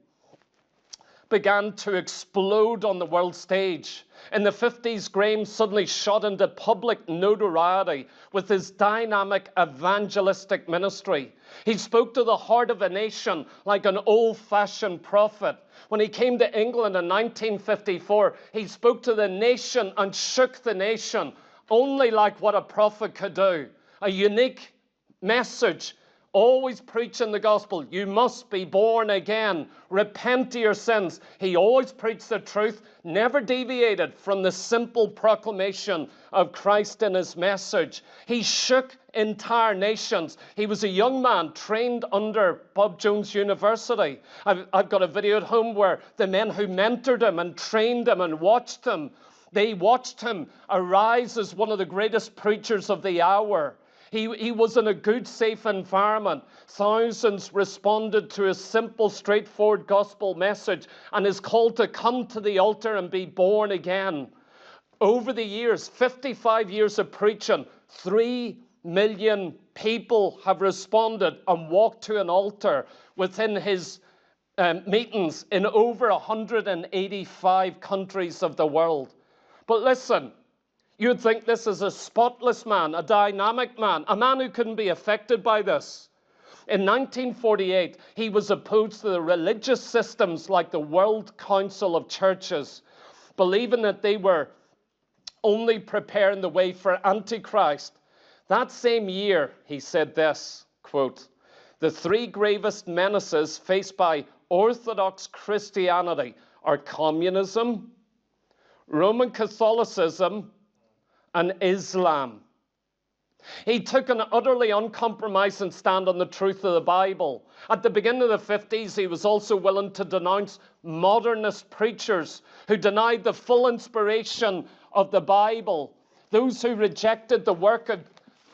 began to explode on the world stage. In the 50s, Graham suddenly shot into public notoriety with his dynamic evangelistic ministry. He spoke to the heart of a nation like an old-fashioned prophet. When he came to England in 1954, he spoke to the nation and shook the nation, only like what a prophet could do. A unique message, always preaching the gospel. You must be born again. Repent of your sins. He always preached the truth, never deviated from the simple proclamation of Christ in his message. He shook entire nations. He was a young man trained under Bob Jones University. I've got a video at home where the men who mentored him and trained him and watched him, they watched him arise as one of the greatest preachers of the hour. He was in a good, safe environment. Thousands responded to his simple, straightforward gospel message and his call to come to the altar and be born again. Over the years, 55 years of preaching, 3 million people have responded and walked to an altar within his meetings in over 185 countries of the world. But listen, you'd think this is a spotless man, a dynamic man, a man who couldn't be affected by this. In 1948, he was opposed to the religious systems like the World Council of Churches, believing that they were only preparing the way for Antichrist. That same year, he said this, quote, "The 3 gravest menaces faced by Orthodox Christianity are communism, Roman Catholicism, and Islam." He took an utterly uncompromising stand on the truth of the Bible. At the beginning of the 50s, he was also willing to denounce modernist preachers who denied the full inspiration of the Bible, those who rejected the work of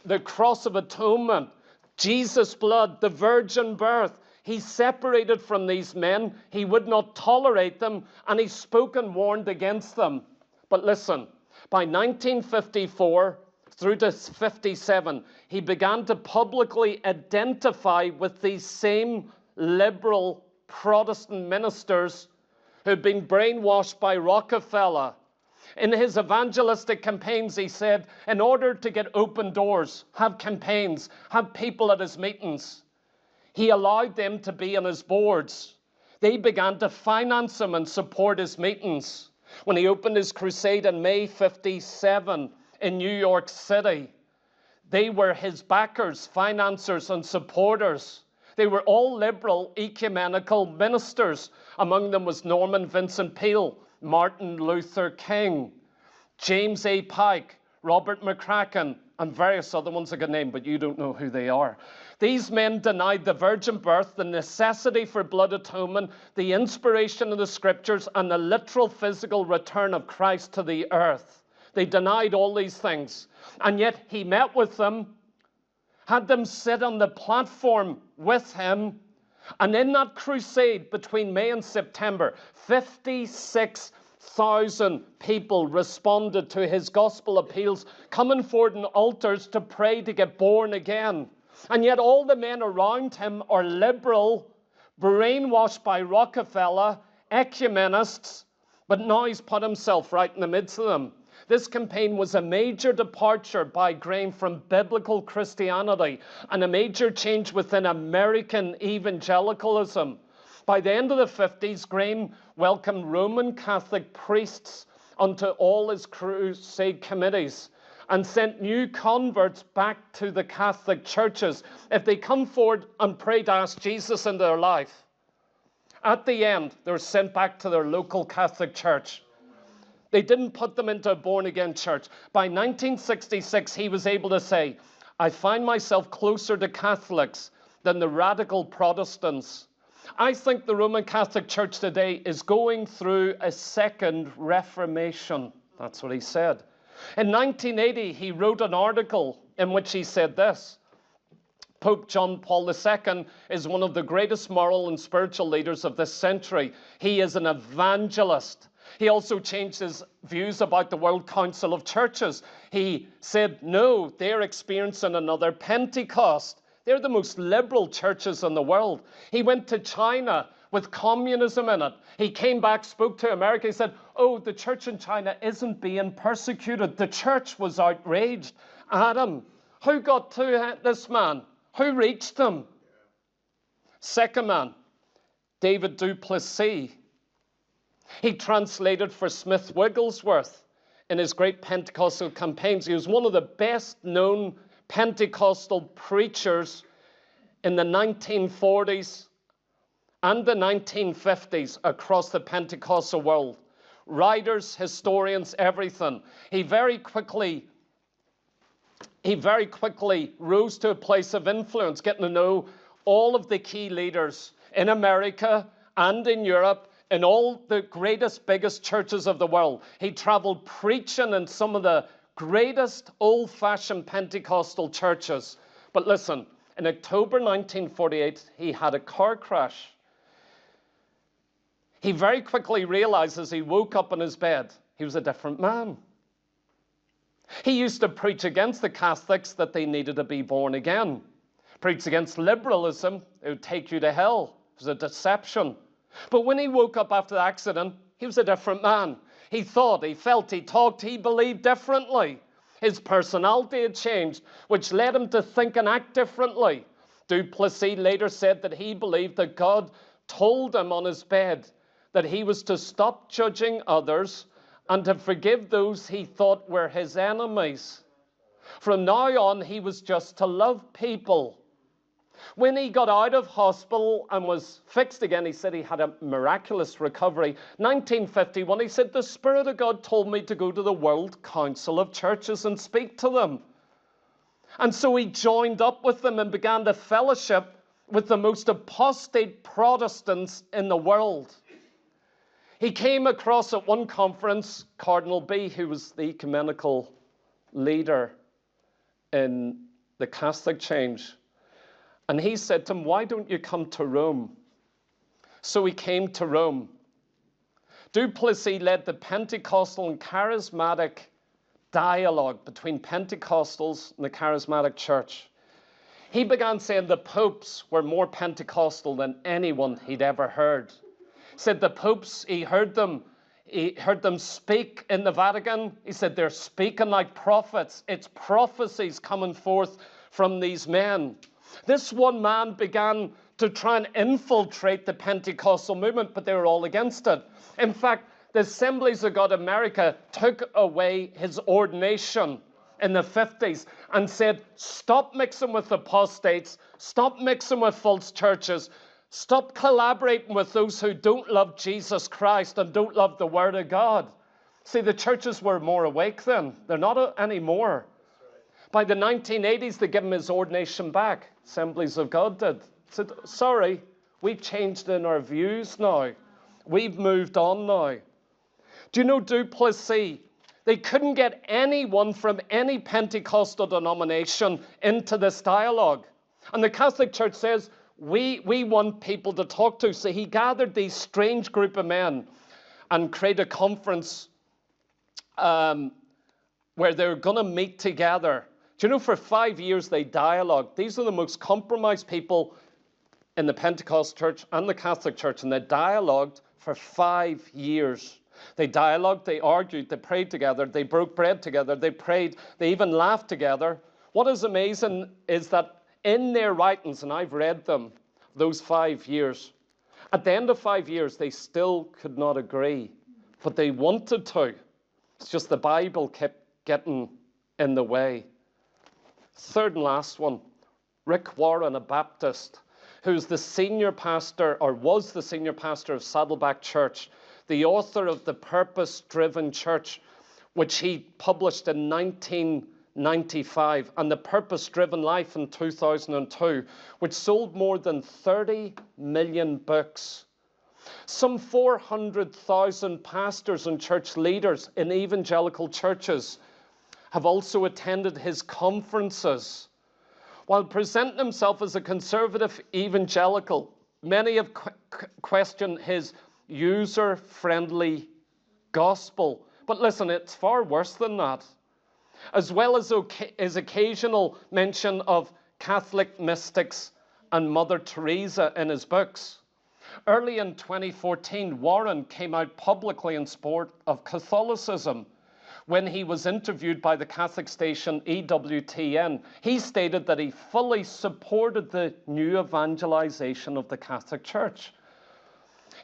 the cross of atonement, Jesus' blood, the virgin birth. He separated from these men. He would not tolerate them, and he spoke and warned against them. But listen, by 1954 through to 57, he began to publicly identify with these same liberal Protestant ministers who'd been brainwashed by Rockefeller. In his evangelistic campaigns, he said, in order to get open doors, have campaigns, have people at his meetings. He allowed them to be on his boards. They began to finance him and support his meetings. When he opened his crusade in May 57 in New York City, they were his backers, financiers, and supporters. They were all liberal, ecumenical ministers. Among them was Norman Vincent Peale, Martin Luther King, James A. Pike, Robert McCracken, and various other ones I could name, but you don't know who they are. These men denied the virgin birth, the necessity for blood atonement, the inspiration of the scriptures, and the literal physical return of Christ to the earth. They denied all these things. And yet he met with them, had them sit on the platform with him, and in that crusade between May and September, 56,000 people responded to his gospel appeals, coming forward in altars to pray to get born again. And yet all the men around him are liberal, brainwashed by Rockefeller, ecumenists, but now he's put himself right in the midst of them. This campaign was a major departure by Graham from biblical Christianity and a major change within American evangelicalism. By the end of the 50s, Graham welcomed Roman Catholic priests onto all his crusade committees and sent new converts back to the Catholic churches if they come forward and pray to ask Jesus into their life. At the end, they were sent back to their local Catholic church. They didn't put them into a born-again church. By 1966, he was able to say, I find myself closer to Catholics than the radical Protestants. I think the Roman Catholic Church today is going through a second Reformation. That's what he said. In 1980, he wrote an article in which he said this: Pope John Paul II is one of the greatest moral and spiritual leaders of this century. He is an evangelist. He also changed his views about the World Council of Churches. He said, no, they're experiencing another Pentecost. They're the most liberal churches in the world. He went to China with communism in it. He came back, spoke to America. He said, oh, the church in China isn't being persecuted. The church was outraged at him. Who got to this man? Who reached him? Second man, David du Plessis. He translated for Smith Wigglesworth in his great Pentecostal campaigns. He was one of the best known Pentecostal preachers in the 1940s and the 1950s across the Pentecostal world. Writers, historians, everything. He very quickly rose to a place of influence, getting to know all of the key leaders in America and in Europe, in all the greatest, biggest churches of the world. He traveled preaching in some of the greatest old-fashioned Pentecostal churches. But listen, in October 1948, he had a car crash. He very quickly realized as he woke up in his bed, he was a different man. He used to preach against the Catholics that they needed to be born again. Preach against liberalism, it would take you to hell. It was a deception. But when he woke up after the accident, he was a different man. He thought, he felt, he talked, he believed differently. His personality had changed, which led him to think and act differently. Du Plessis later said that he believed that God told him on his bed that he was to stop judging others and to forgive those he thought were his enemies. From now on, he was just to love people. When he got out of hospital and was fixed again, he said he had a miraculous recovery. 1951, he said, the Spirit of God told me to go to the World Council of Churches and speak to them. And so he joined up with them and began to fellowship with the most apostate Protestants in the world. He came across at one conference Cardinal B, who was the ecumenical leader in the Catholic change. And he said to him, why don't you come to Rome? So he came to Rome. Du Plessis led the Pentecostal and charismatic dialogue between Pentecostals and the charismatic church. He began saying the popes were more Pentecostal than anyone he'd ever heard. He said the popes, he heard them speak in the Vatican. He said they're speaking like prophets. It's prophecies coming forth from these men. This one man began to try and infiltrate the Pentecostal movement, but they were all against it. In fact, the Assemblies of God America took away his ordination in the 50s and said, stop mixing with apostates, stop mixing with false churches, stop collaborating with those who don't love Jesus Christ and don't love the Word of God. See, the churches were more awake then. They're not anymore. By the 1980s, they gave him his ordination back. Assemblies of God did. Said, sorry, we've changed in our views now. We've moved on now. Do you know Du Plessis? They couldn't get anyone from any Pentecostal denomination into this dialogue. And the Catholic Church says, we want people to talk to. So he gathered these strange group of men and created a conference where they were going to meet together. Do you know, for 5 years they dialogued. These are the most compromised people in the Pentecostal church and the Catholic church, and they dialogued for 5 years. They dialogued, they argued, they prayed together, they broke bread together, they prayed, they even laughed together. What is amazing is that in their writings, and I've read them, those 5 years, at the end of 5 years, they still could not agree, but they wanted to. It's just the Bible kept getting in the way. Third and last one, Rick Warren, a Baptist, who's the senior pastor, or was the senior pastor of Saddleback Church, the author of The Purpose-Driven Church, which he published in 1995, and The Purpose-Driven Life in 2002, which sold more than 30 million books. Some 400,000 pastors and church leaders in evangelical churches have also attended his conferences. While presenting himself as a conservative evangelical, many have questioned his user-friendly gospel. But listen, it's far worse than that. As well as his occasional mention of Catholic mystics and Mother Teresa in his books. Early in 2014, Warren came out publicly in support of Catholicism. When he was interviewed by the Catholic station EWTN, he stated that he fully supported the new evangelization of the Catholic Church.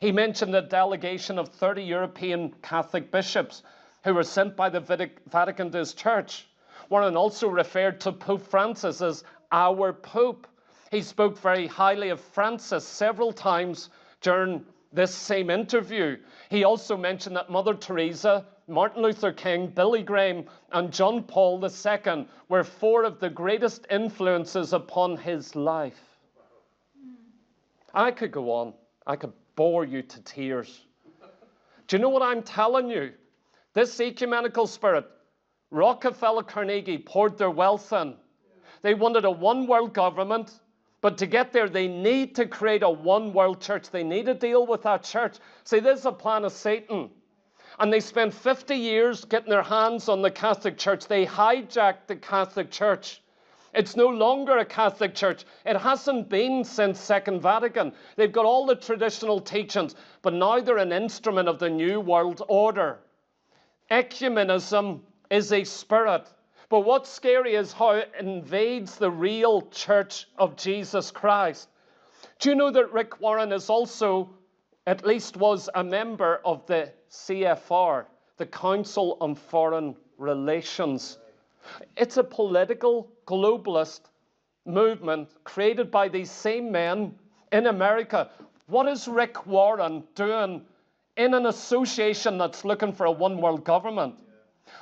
He mentioned a delegation of 30 European Catholic bishops who were sent by the Vatican to his church. Warren also referred to Pope Francis as our Pope. He spoke very highly of Francis several times during this same interview. He also mentioned that Mother Teresa, Martin Luther King, Billy Graham, and John Paul II were four of the greatest influences upon his life. I could go on. I could bore you to tears. Do you know what I'm telling you? This ecumenical spirit, Rockefeller, Carnegie poured their wealth in. They wanted a one-world government, but to get there, they need to create a one-world church. They need to deal with that church. See, this is a plan of Satan. And they spent 50 years getting their hands on the Catholic Church. They hijacked the Catholic Church. It's no longer a Catholic Church. It hasn't been since Second Vatican. They've got all the traditional teachings, but now they're an instrument of the New World Order. Ecumenism is a spirit. But what's scary is how it invades the real Church of Jesus Christ. Do you know that Rick Warren is also, at least was, a member of the CFR, the Council on Foreign Relations? It's a political globalist movement created by these same men in America. What is Rick Warren doing in an association that's looking for a one-world government?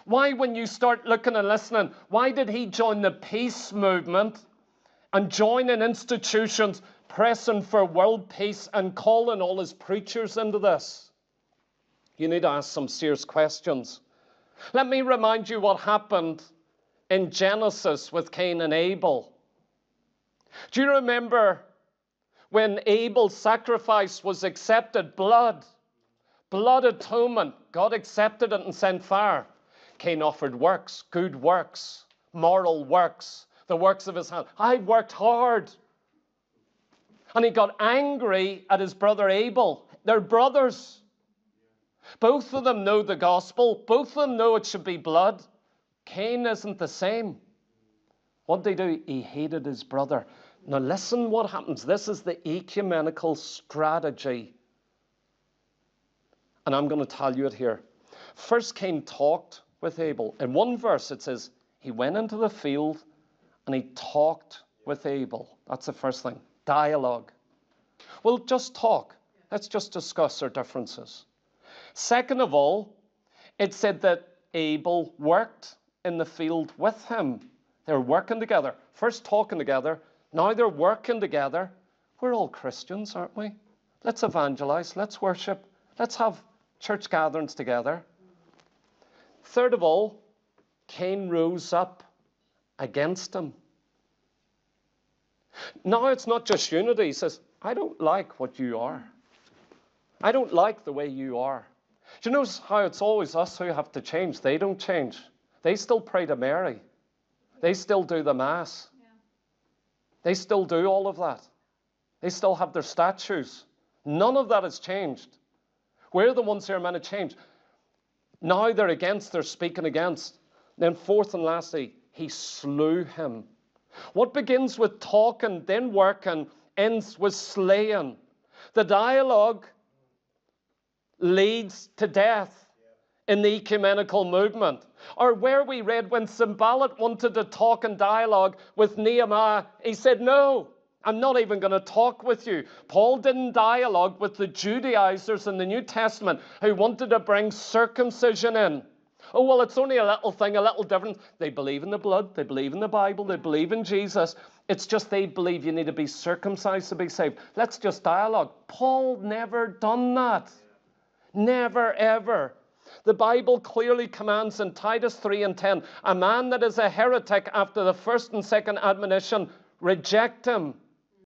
Why, when you start looking and listening, why did he join the peace movement and join in institutions pressing for world peace and calling all his preachers into this? You need to ask some serious questions. Let me remind you what happened in Genesis with Cain and Abel. Do you remember when Abel's sacrifice was accepted? Blood atonement. God accepted it and sent fire. Cain offered works, good works, moral works, the works of his hand. I worked hard. And he got angry at his brother Abel. They're brothers. Both of them know the gospel. Both of them know it should be blood. Cain isn't the same. What did he do? He hated his brother. Now listen what happens. This is the ecumenical strategy. And I'm going to tell you it here. First, Cain talked with Abel. In one verse it says, he went into the field and he talked with Abel. That's the first thing. Dialogue. Well, just talk. Let's just discuss our differences. Second of all, it said that Abel worked in the field with him. They were working together. First talking together. Now they're working together. We're all Christians, aren't we? Let's evangelize. Let's worship. Let's have church gatherings together. Third of all, Cain rose up against him. Now it's not just unity. He says, I don't like what you are. I don't like the way you are. Do you notice how it's always us who have to change? They don't change. They still pray to Mary. They still do the Mass. Yeah. They still do all of that. They still have their statues. None of that has changed. We're the ones who are meant to change. Now they're against, they're speaking against. Then fourth and lastly, he slew him. What begins with talking, then working, ends with slaying. The dialogue leads to death in the ecumenical movement. Or where we read when Sanballat wanted to talk and dialogue with Nehemiah, he said, no, I'm not even going to talk with you. Paul didn't dialogue with the Judaizers in the New Testament who wanted to bring circumcision in. Oh, well, it's only a little thing, a little difference. They believe in the blood, they believe in the Bible, they believe in Jesus. It's just they believe you need to be circumcised to be saved. Let's just dialogue. Paul never done that. Never, ever. The Bible clearly commands in Titus 3:10, a man that is a heretic after the first and second admonition, reject him.